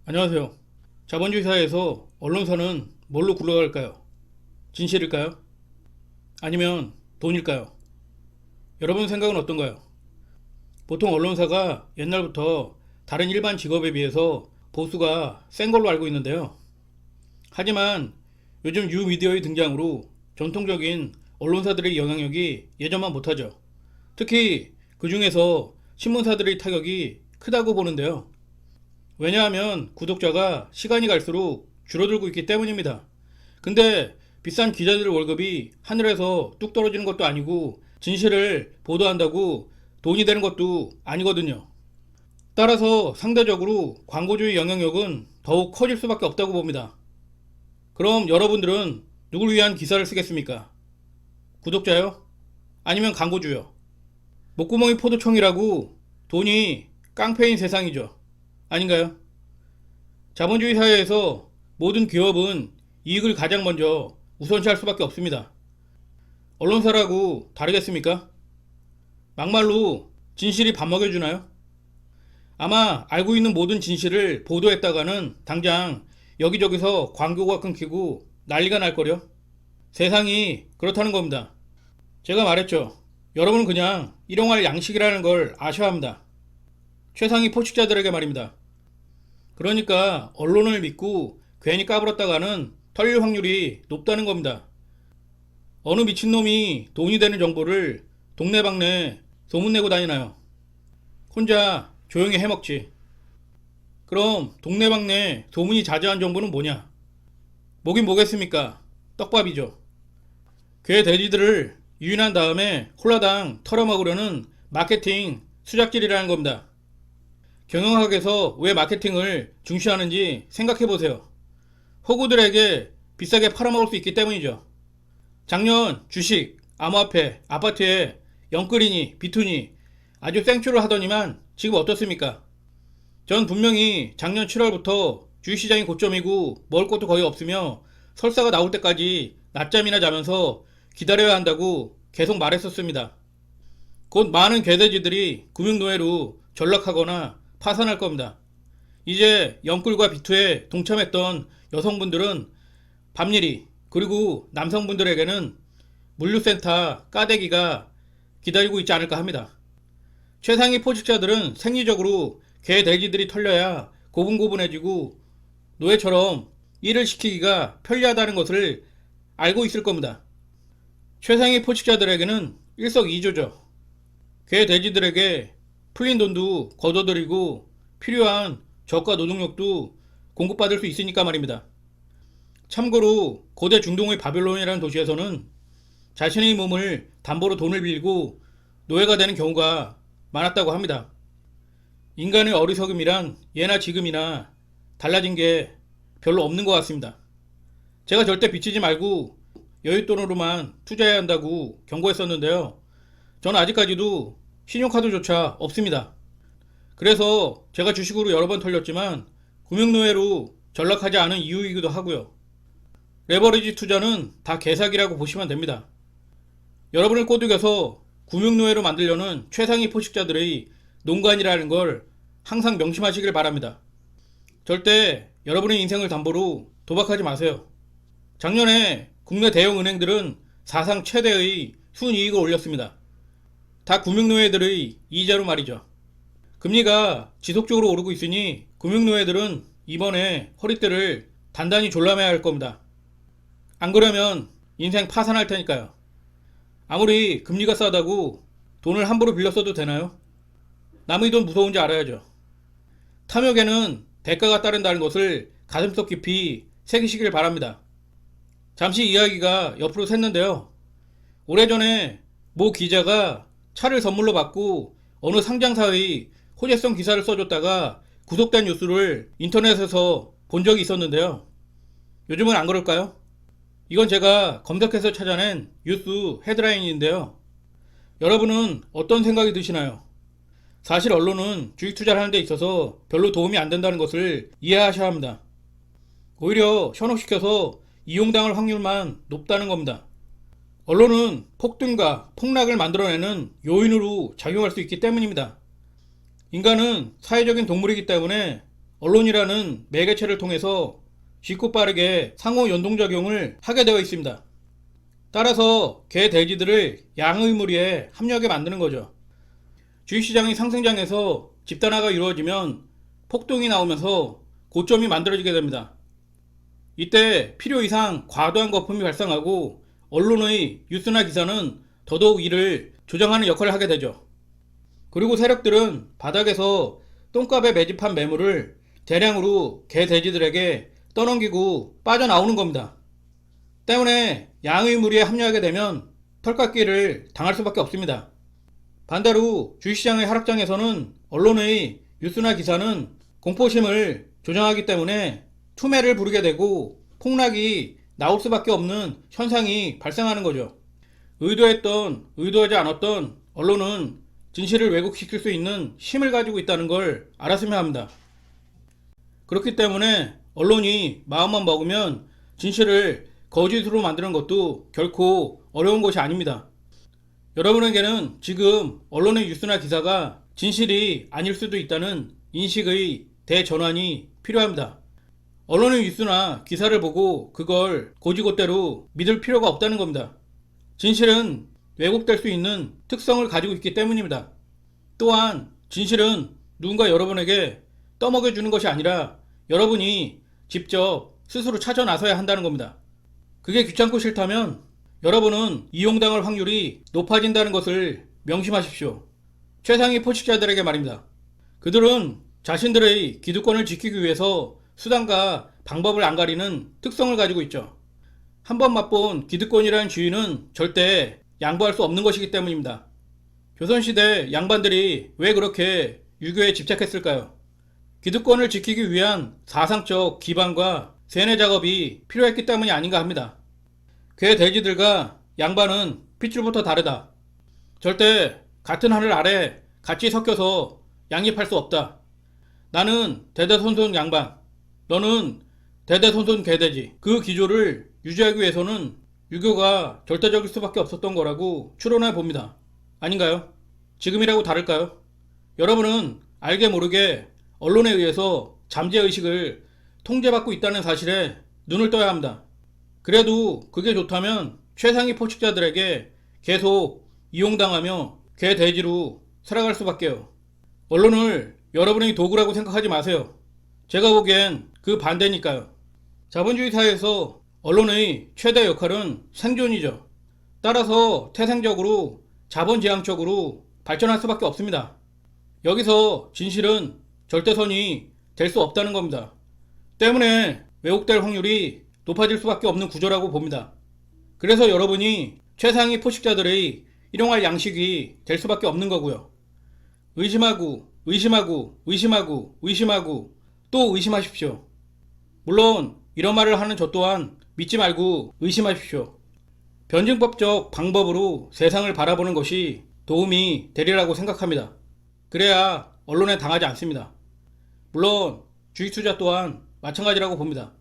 안녕하세요. 자본주의 사회에서 언론사는 뭘로 굴러갈까요? 진실일까요? 아니면 돈일까요? 여러분 생각은 어떤가요? 보통 언론사가 옛날부터 다른 일반 직업에 비해서 보수가 센 걸로 알고 있는데요. 하지만 요즘 뉴미디어의 등장으로 전통적인 언론사들의 영향력이 예전만 못하죠. 특히 그 중에서 신문사들의 타격이 크다고 보는데요. 왜냐하면 구독자가 시간이 갈수록 줄어들고 있기 때문입니다. 근데 비싼 기자들 월급이 하늘에서 뚝 떨어지는 것도 아니고 진실을 보도한다고 돈이 되는 것도 아니거든요. 따라서 상대적으로 광고주의 영향력은 더욱 커질 수밖에 없다고 봅니다. 그럼 여러분들은 누굴 위한 기사를 쓰겠습니까? 구독자요? 아니면 광고주요? 목구멍이 포도청이라고 돈이 깡패인 세상이죠. 아닌가요? 자본주의 사회에서 모든 기업은 이익을 가장 먼저 우선시할 수밖에 없습니다. 언론사라고 다르겠습니까? 막말로 진실이 밥 먹여주나요? 아마 알고 있는 모든 진실을 보도했다가는 당장 여기저기서 광고가 끊기고 난리가 날 거려. 세상이 그렇다는 겁니다. 제가 말했죠. 여러분은 그냥 일용할 양식이라는 걸 아셔야 합니다. 최상위 포식자들에게 말입니다. 그러니까 언론을 믿고 괜히 까불었다가는 털릴 확률이 높다는 겁니다. 어느 미친놈이 돈이 되는 정보를 동네방네 소문내고 다니나요? 혼자 조용히 해먹지. 그럼 동네방네 소문이 자자한 정보는 뭐냐? 뭐긴 뭐겠습니까? 떡밥이죠. 괴 돼지들을 유인한 다음에 홀라당 털어먹으려는 마케팅 수작질이라는 겁니다. 경영학에서 왜 마케팅을 중시하는지 생각해보세요. 호구들에게 비싸게 팔아먹을 수 있기 때문이죠. 작년 주식, 암호화폐, 아파트에 영끌이니 비투니 아주 생쇼를 하더니만 지금 어떻습니까? 전 분명히 작년 7월부터 주식시장이 고점이고 먹을 것도 거의 없으며 설사가 나올 때까지 낮잠이나 자면서 기다려야 한다고 계속 말했었습니다. 곧 많은 개돼지들이 금융노예로 전락하거나 파산할 겁니다. 이제 영끌과 비투에 동참했던 여성분들은 밤일이 그리고 남성분들에게는 물류센터 까대기가 기다리고 있지 않을까 합니다. 최상위 포식자들은 생리적으로 개 돼지들이 털려야 고분고분해지고 노예처럼 일을 시키기가 편리하다는 것을 알고 있을 겁니다. 최상위 포식자들에게는 일석이조죠. 개 돼지들에게 풀린 돈도 거둬들이고 필요한 저가 노동력도 공급받을 수 있으니까 말입니다. 참고로 고대 중동의 바벨론이라는 도시에서는 자신의 몸을 담보로 돈을 빌리고 노예가 되는 경우가 많았다고 합니다. 인간의 어리석음이란 예나 지금이나 달라진 게 별로 없는 것 같습니다. 제가 절대 빚지지 말고 여윳돈으로만 투자해야 한다고 경고했었는데요. 저는 아직까지도 신용카드조차 없습니다. 그래서 제가 주식으로 여러 번 털렸지만 금융노예로 전락하지 않은 이유이기도 하고요. 레버리지 투자는 다 개사기라고 보시면 됩니다. 여러분을 꼬드겨서 금융노예로 만들려는 최상위 포식자들의 농간이라는 걸 항상 명심하시길 바랍니다. 절대 여러분의 인생을 담보로 도박하지 마세요. 작년에 국내 대형 은행들은 사상 최대의 순이익을 올렸습니다. 다 금융노예들의 이자로 말이죠. 금리가 지속적으로 오르고 있으니 금융노예들은 이번에 허리띠를 단단히 졸라매야 할 겁니다. 안 그러면 인생 파산할 테니까요. 아무리 금리가 싸다고 돈을 함부로 빌려 써도 되나요? 남의 돈 무서운지 알아야죠. 탐욕에는 대가가 따른다는 것을 가슴속 깊이 새기시길 바랍니다. 잠시 이야기가 옆으로 샜는데요. 오래전에 모 기자가 차를 선물로 받고 어느 상장사의 호재성 기사를 써줬다가 구속된 뉴스를 인터넷에서 본 적이 있었는데요. 요즘은 안 그럴까요? 이건 제가 검색해서 찾아낸 뉴스 헤드라인인데요. 여러분은 어떤 생각이 드시나요? 사실 언론은 주식 투자를 하는 데 있어서 별로 도움이 안 된다는 것을 이해하셔야 합니다. 오히려 현혹시켜서 이용당할 확률만 높다는 겁니다. 언론은 폭등과 폭락을 만들어내는 요인으로 작용할 수 있기 때문입니다. 인간은 사회적인 동물이기 때문에 언론이라는 매개체를 통해서 쉽고 빠르게 상호 연동작용을 하게 되어 있습니다. 따라서 개 돼지들을 양의 무리에 합류하게 만드는 거죠. 주식시장이 상승장에서 집단화가 이루어지면 폭동이 나오면서 고점이 만들어지게 됩니다. 이때 필요 이상 과도한 거품이 발생하고 언론의 뉴스나 기사는 더더욱 이를 조장하는 역할을 하게 되죠. 그리고 세력들은 바닥에서 똥값에 매집한 매물을 대량으로 개 돼지들에게 떠넘기고 빠져나오는 겁니다. 때문에 양의 무리에 합류하게 되면 털깎기를 당할 수밖에 없습니다. 반대로 주식시장의 하락장에서는 언론의 뉴스나 기사는 공포심을 조장하기 때문에 투매를 부르게 되고 폭락이 나올 수밖에 없는 현상이 발생하는 거죠. 의도했던 의도하지 않았던 언론은 진실을 왜곡시킬 수 있는 힘을 가지고 있다는 걸 알았으면 합니다. 그렇기 때문에 언론이 마음만 먹으면 진실을 거짓으로 만드는 것도 결코 어려운 것이 아닙니다. 여러분에게는 지금 언론의 뉴스나 기사가 진실이 아닐 수도 있다는 인식의 대전환이 필요합니다. 언론의 뉴스나 기사를 보고 그걸 곧이곧대로 믿을 필요가 없다는 겁니다. 진실은 왜곡될 수 있는 특성을 가지고 있기 때문입니다. 또한 진실은 누군가 여러분에게 떠먹여주는 것이 아니라 여러분이 직접 스스로 찾아 나서야 한다는 겁니다. 그게 귀찮고 싫다면 여러분은 이용당할 확률이 높아진다는 것을 명심하십시오. 최상위 포식자들에게 말입니다. 그들은 자신들의 기득권을 지키기 위해서 수단과 방법을 안 가리는 특성을 가지고 있죠. 한번 맛본 기득권이라는 주의는 절대 양보할 수 없는 것이기 때문입니다. 조선시대 양반들이 왜 그렇게 유교에 집착했을까요? 기득권을 지키기 위한 사상적 기반과 세뇌 작업이 필요했기 때문이 아닌가 합니다. 개 돼지들과 양반은 핏줄부터 다르다. 절대 같은 하늘 아래 같이 섞여서 양립할 수 없다. 나는 대대손손 양반, 너는 대대손손 개돼지. 그 기조를 유지하기 위해서는 유교가 절대적일 수밖에 없었던 거라고 추론해 봅니다. 아닌가요? 지금이라고 다를까요? 여러분은 알게 모르게 언론에 의해서 잠재의식을 통제받고 있다는 사실에 눈을 떠야 합니다. 그래도 그게 좋다면 최상위 포식자들에게 계속 이용당하며 개 돼지로 살아갈 수밖에요. 언론을 여러분의 도구라고 생각하지 마세요. 제가 보기엔 그 반대니까요. 자본주의 사회에서 언론의 최대 역할은 생존이죠. 따라서 태생적으로 자본지향적으로 발전할 수밖에 없습니다. 여기서 진실은 절대선이 될 수 없다는 겁니다. 때문에 왜곡될 확률이 높아질 수밖에 없는 구조라고 봅니다. 그래서 여러분이 최상위 포식자들의 일용할 양식이 될 수밖에 없는 거고요. 의심하고 의심하고 의심하고 의심하고 또 의심하십시오. 물론 이런 말을 하는 저 또한 믿지 말고 의심하십시오. 변증법적 방법으로 세상을 바라보는 것이 도움이 되리라고 생각합니다. 그래야 언론에 당하지 않습니다. 물론 주식 투자 또한 마찬가지라고 봅니다.